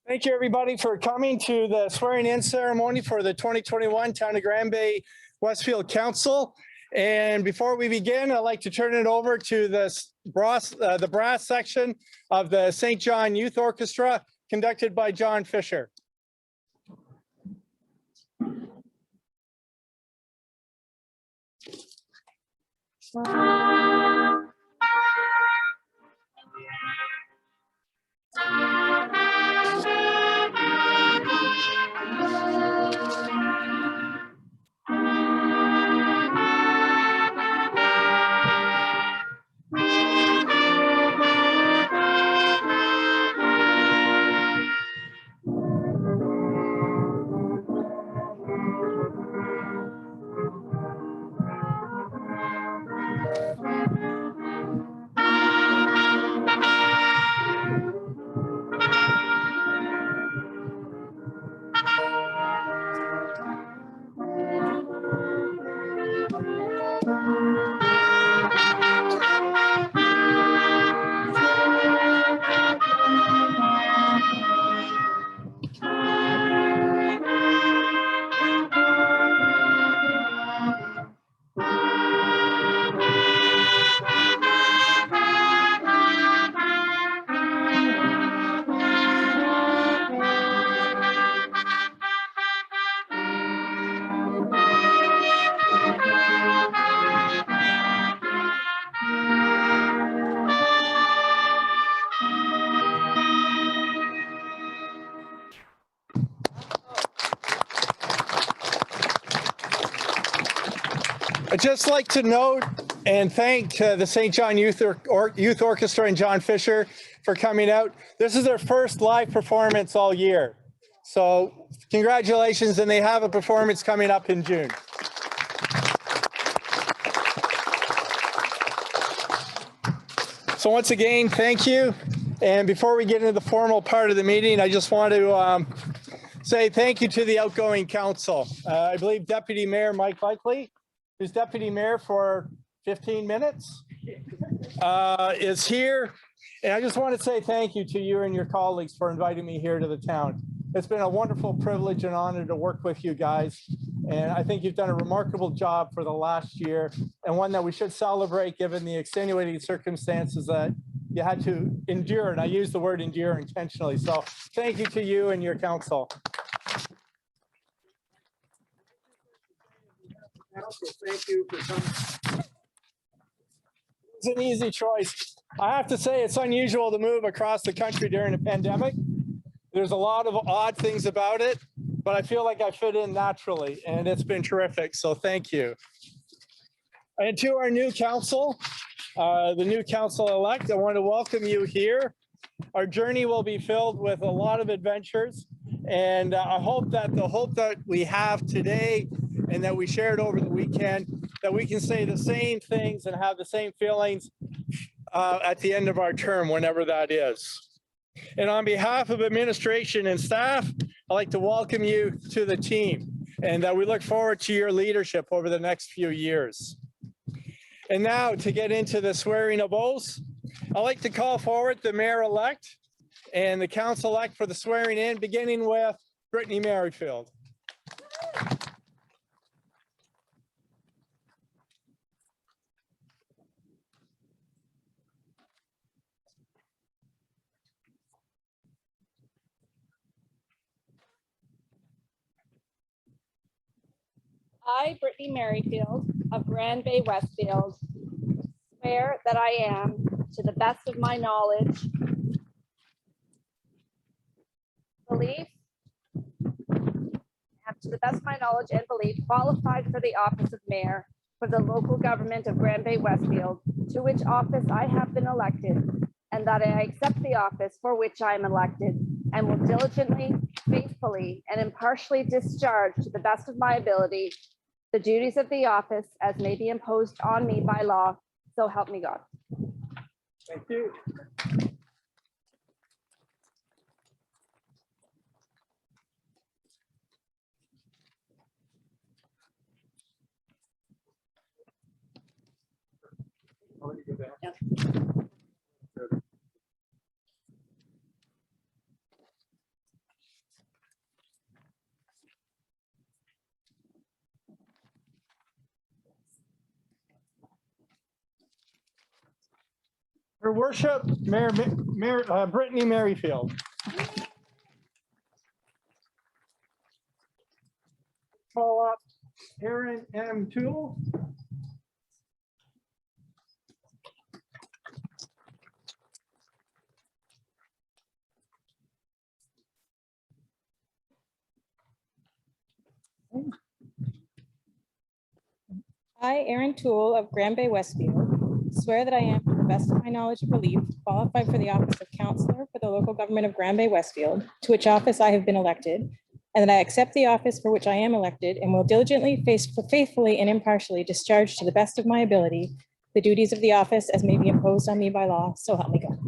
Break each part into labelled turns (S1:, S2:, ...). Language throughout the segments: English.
S1: Thank you, everybody, for coming to the swearing-in ceremony for the 2021 Town of Grand Bay-Westfield Council. And before we begin, I'd like to turn it over to the brass section of the St. John Youth Orchestra, conducted by John Fisher. I'd just like to note and thank the St. John Youth Orchestra and John Fisher for coming out. This is their first live performance all year. So congratulations, and they have a performance coming up in June. So once again, thank you. And before we get into the formal part of the meeting, I just want to say thank you to the outgoing council. I believe Deputy Mayor Mike Likely, who's Deputy Mayor for 15 minutes, is here. And I just want to say thank you to you and your colleagues for inviting me here to the town. It's been a wonderful privilege and honor to work with you guys. And I think you've done a remarkable job for the last year, and one that we should celebrate given the extenuating circumstances that you had to endure. And I use the word endure intentionally. So thank you to you and your council. Thank you for coming. It's an easy choice. I have to say it's unusual to move across the country during a pandemic. There's a lot of odd things about it, but I feel like I fit in naturally, and it's been terrific. So thank you. And to our new council, the new council-elect, I want to welcome you here. Our journey will be filled with a lot of adventures, and I hope that the hope that we have today and that we shared over the weekend, that we can say the same things and have the same feelings at the end of our term, whenever that is. And on behalf of administration and staff, I'd like to welcome you to the team, and that we look forward to your leadership over the next few years. And now to get into the swearing of oaths, I'd like to call forward the mayor-elect and the council-elect for the swearing in, beginning with Brittany Merrifield.
S2: I, Brittany Merrifield of Grand Bay-Westfield, swear that I am, to the best of my knowledge, belief, and belief, qualified for the office of mayor for the local government of Grand Bay-Westfield, to which office I have been elected, and that I accept the office for which I am elected, and will diligently, faithfully, and impartially discharge to the best of my ability the duties of the office as may be imposed on me by law. So help me God.
S1: Thank you. Her Worship, Brittany Merrifield. Call up Aaron M. Toole.
S3: I, Aaron Toole of Grand Bay-Westfield, swear that I am, to the best of my knowledge and belief, qualified for the office of counselor for the local government of Grand Bay-Westfield, to which office I have been elected, and that I accept the office for which I am elected and will diligently, faithfully, and impartially discharge to the best of my ability the duties of the office as may be imposed on me by law, so help me God.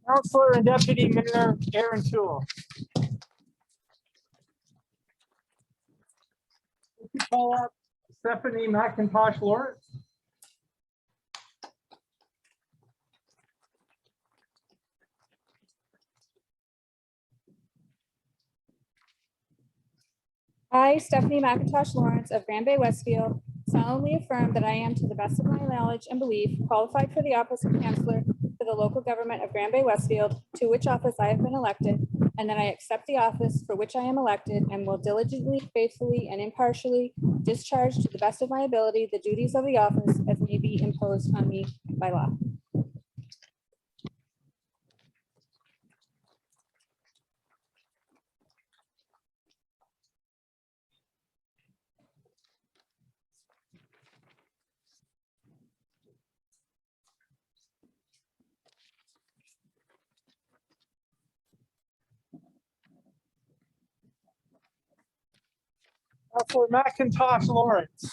S1: Counselor and Deputy Mayor Aaron Toole. Call up Stephanie McIntosh Lawrence.
S4: I, Stephanie McIntosh Lawrence of Grand Bay-Westfield, solemnly affirm that I am, to the best of my knowledge and belief, qualified for the office of counselor for the local government of Grand Bay-Westfield, to which office I have been elected, and that I accept the office for which I am elected and will diligently, faithfully, and impartially discharge to the best of my ability the duties of the office as may be imposed on me by law.
S1: Counselor McIntosh Lawrence.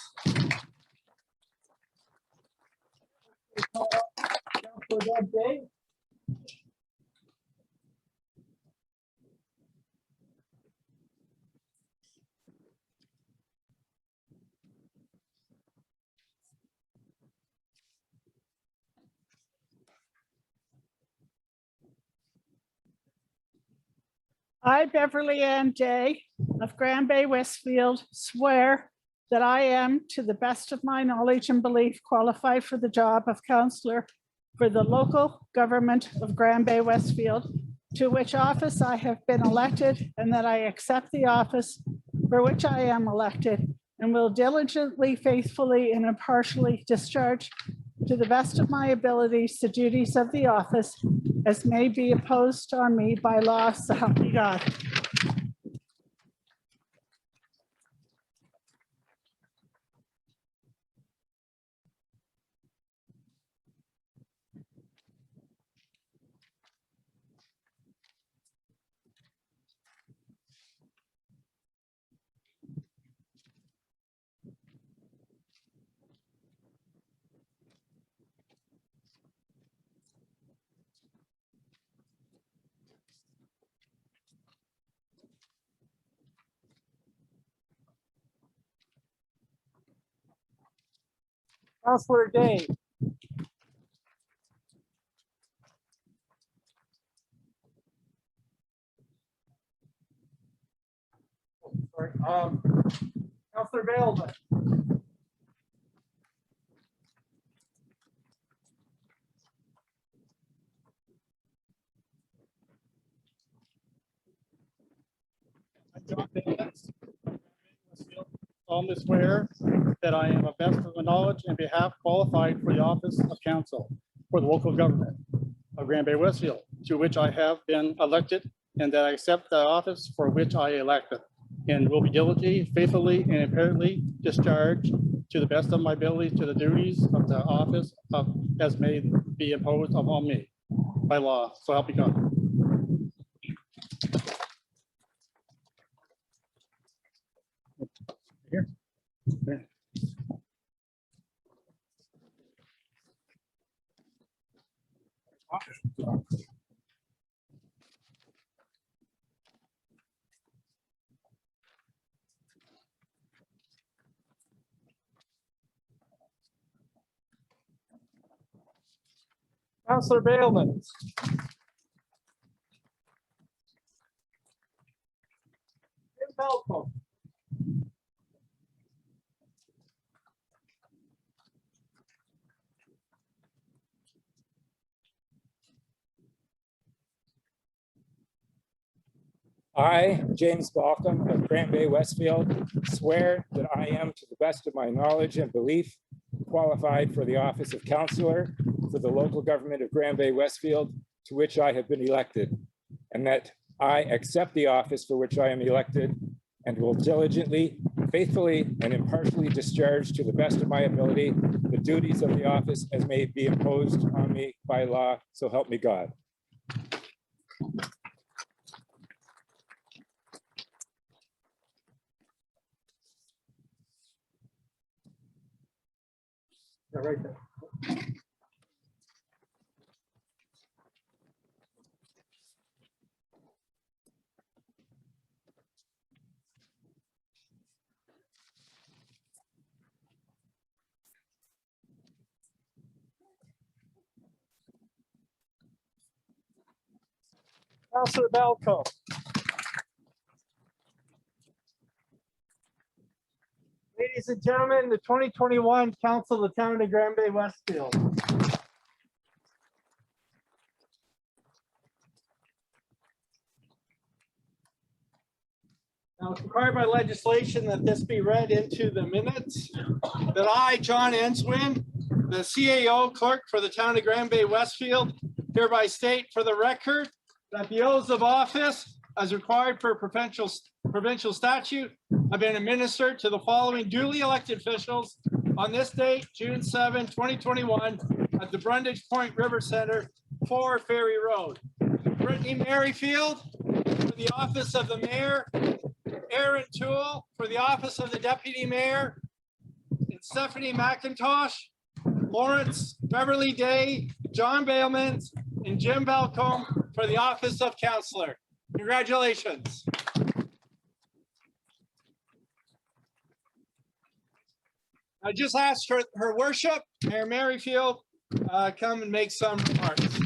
S1: Counselor Deb Day.
S5: I, Beverly Ann Day of Grand Bay-Westfield, swear that I am, to the best of my knowledge and belief, qualified for the job of counselor for the local government of Grand Bay-Westfield, to which office I have been elected, and that I accept the office for which I am elected and will diligently, faithfully, and impartially discharge to the best of my abilities the duties of the office as may be imposed on me by law, so help me God.
S1: Counselor Day. Sorry. Counselor Bailman.
S6: solemnly swear that I am, of best of my knowledge and behalf, qualified for the office of council for the local government of Grand Bay-Westfield, to which I have been elected, and that I accept the office for which I elected, and will be diligently, faithfully, and impartially discharged to the best of my ability to the duties of the office of as may be imposed upon me by law. So help me God. Here. Okay.
S1: Councillor Bailman. Jim Belko. I, James Balcom of Grant Bay-Westfield, swear that I am, to the best of my knowledge and belief, qualified for the office of councillor for the local government of Grant Bay-Westfield, to which I have been elected, and that I accept the office for which I am elected and will diligently, faithfully, and impartially discharge to the best of my ability the duties of the office as may be imposed on me by law, so help me God. Yeah, right there. Councillor Belko. Ladies and gentlemen, the 2021 Council of the Town of Grant Bay-Westfield. Now, it's required by legislation that this be read into the minutes, that I, John Enswin, the CAO clerk for the Town of Grant Bay-Westfield, hereby state for the record that the oaths of office, as required per provincial statute, have been administered to the following duly elected officials on this date, June 7, 2021, at the Brundage Point River Center, 4 Ferry Road. Brittany Merrifield for the office of the mayor, Aaron Toole for the office of the deputy mayor, and Stephanie McIntosh, Lawrence Beverly Day, John Bailman, and Jim Balcom for the office of councillor. Congratulations. I just asked her worship, Mayor Merrifield, come and make some remarks.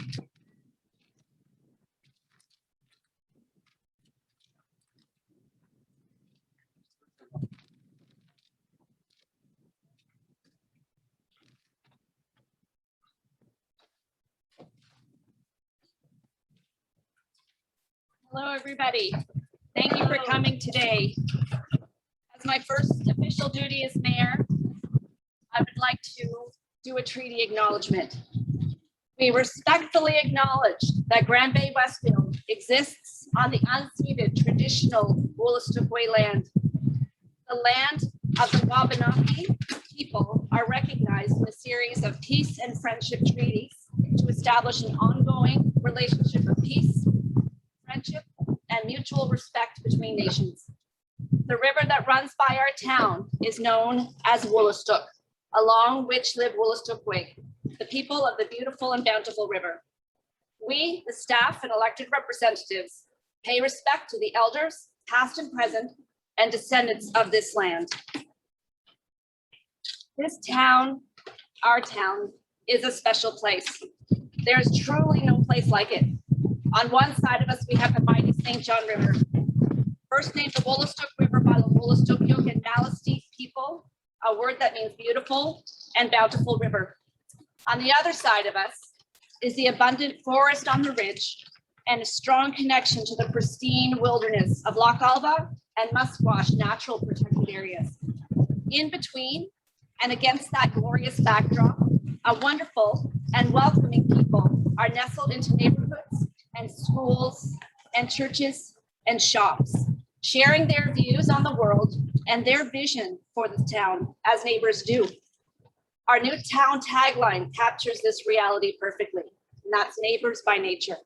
S2: Hello, everybody. Thank you for coming today. As my first official duty as mayor, I would like to do a treaty acknowledgement. We respectfully acknowledge that Grant Bay-Westfield exists on the unceded traditional Wolastoqey land. The land of the Wabanaki people are recognized in a series of peace and friendship treaties to establish an ongoing relationship of peace, friendship, and mutual respect between nations. The river that runs by our town is known as Wolastoq, along which live Wolastoqey, the people of the beautiful and bountiful river. We, the staff and elected representatives, pay respect to the elders, past and present, and descendants of this land. This town, our town, is a special place. There's truly no place like it. On one side of us, we have the mighty St. John River, first named the Wolastoq River by the Wolastoqiyik and Malistete people, a word that means beautiful and bountiful river. On the other side of us is the abundant forest on the ridge and a strong connection to the pristine wilderness of Loch Alba and Musquash natural protected areas. In between and against that glorious backdrop, a wonderful and welcoming people are nestled into neighborhoods and schools and churches and shops, sharing their views on the world and their vision for the town as neighbors do. Our new town tagline captures this reality perfectly, and that's neighbors by nature.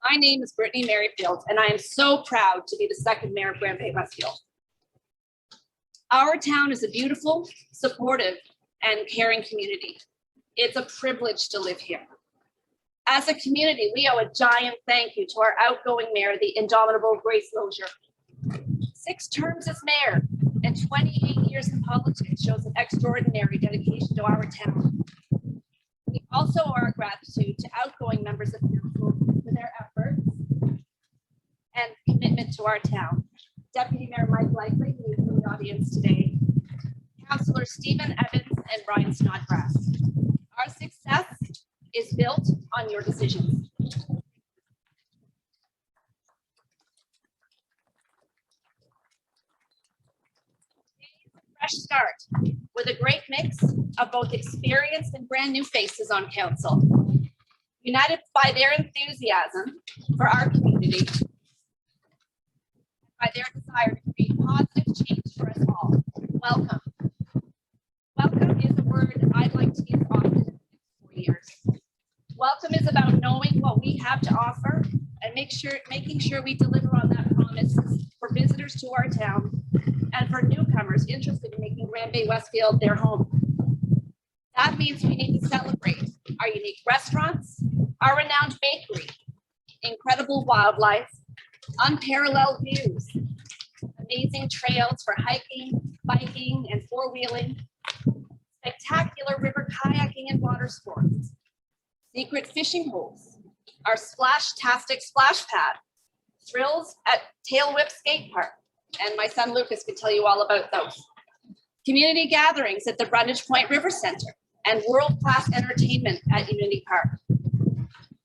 S2: My name is Brittany Merrifield, and I am so proud to be the second mayor of Grant Bay-Westfield. Our town is a beautiful, supportive, and caring community. It's a privilege to live here. As a community, we owe a giant thank you to our outgoing mayor, the indomitable Grace Lozier. 6 terms as mayor and 28 years in politics shows an extraordinary dedication to our town. We also owe our gratitude to outgoing members of council for their efforts and commitment to our town. Deputy Mayor Mike Likely, who is in the audience today, Councillor Stephen Evans and Brian Snodgrass. Our success is built on your decisions. Fresh start with a great mix of both experienced and brand new faces on council. United by their enthusiasm for our community, by their desire to create positive change for us all. Welcome. Welcome is a word I'd like to use often in the next 4 years. Welcome is about knowing what we have to offer and making sure we deliver on that promise for visitors to our town and for newcomers interested in making Grand Bay-Westfield their home. That means we need to celebrate our unique restaurants, our renowned bakery, incredible wildlife, unparalleled views, amazing trails for hiking, biking, and four-wheeling, spectacular river kayaking and water sports, secret fishing holes, our splash-tastic splash pad, thrills at Tail Whip Skate Park, and my son Lucas could tell you all about those. Community gatherings at the Brundage Point River Center and world-class entertainment at Unity Park.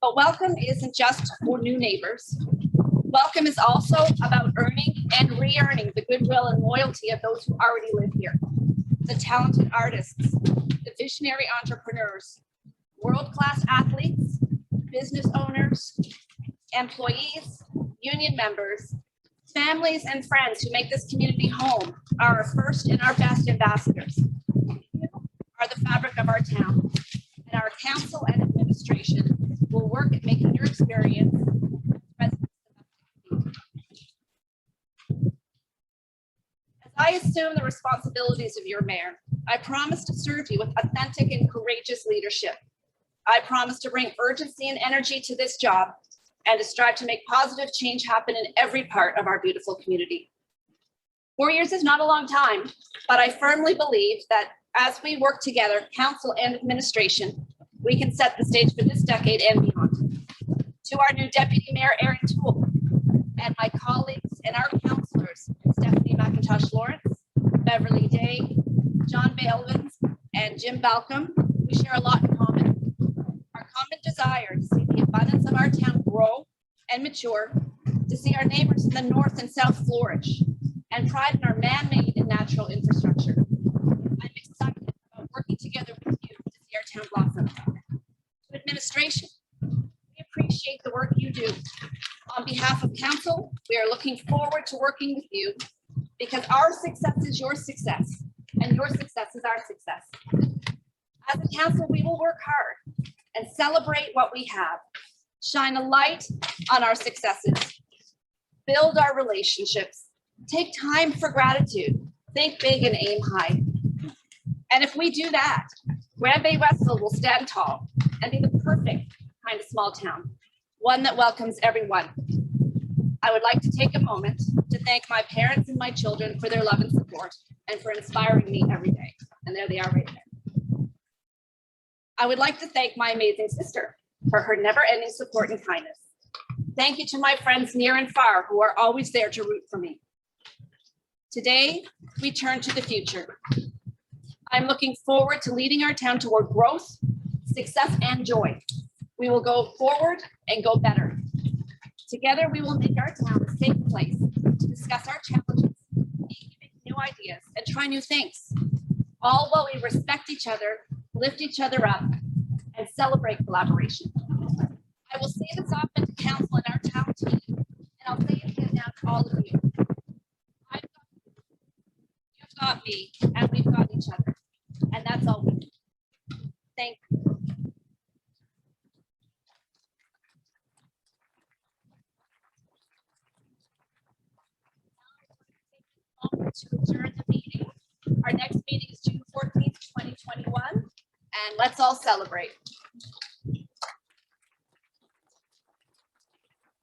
S2: But welcome isn't just for new neighbors. Welcome is also about earning and re-earning the goodwill and loyalty of those who already live here. The talented artists, the visionary entrepreneurs, world-class athletes, business owners, employees, union members, families and friends who make this community home are our first and our best ambassadors. You are the fabric of our town, and our council and administration will work at making your experience as I assume the responsibilities of your mayor, I promise to serve you with authentic and courageous leadership. I promise to bring urgency and energy to this job and to strive to make positive change happen in every part of our beautiful community. 4 years is not a long time, but I firmly believe that as we work together, council and administration, we can set the stage for this decade and beyond. To our new Deputy Mayor, Aaron Toole, and my colleagues and our councillors, Stephanie McIntosh Lawrence, Beverly Day, John Bailvins, and Jim Balcom, we share a lot in common. Our common desire to see the abundance of our town grow and mature, to see our neighbors in the north and south flourish, and pride in our man-made and natural infrastructure. I'm excited about working together with you to see our town blossom. To administration, we appreciate the work you do. On behalf of council, we are looking forward to working with you because our success is your success and your success is our success. As a council, we will work hard and celebrate what we have, shine a light on our successes, build our relationships, take time for gratitude, think big and aim high. And if we do that, Grand Bay-Westfield will stand tall and be the perfect kind of small town, one that welcomes everyone. I would like to take a moment to thank my parents and my children for their love and support and for inspiring me every day. And there they are right there. I would like to thank my amazing sister for her never-ending support and kindness. Thank you to my friends near and far who are always there to root for me. Today, we turn to the future. I'm looking forward to leading our town toward growth, success, and joy. We will go forward and go better. Together, we will make our town a safe place to discuss our challenges, incubate new ideas, and try new things, all while we respect each other, lift each other up, and celebrate collaboration. I will say this often to council and our town team, and I'll say it again now to all of you. You've got me, and we've got each other, and that's all we need. Thank you. To adjourn the meeting. Our next meeting is June 14th, 2021, and let's all celebrate.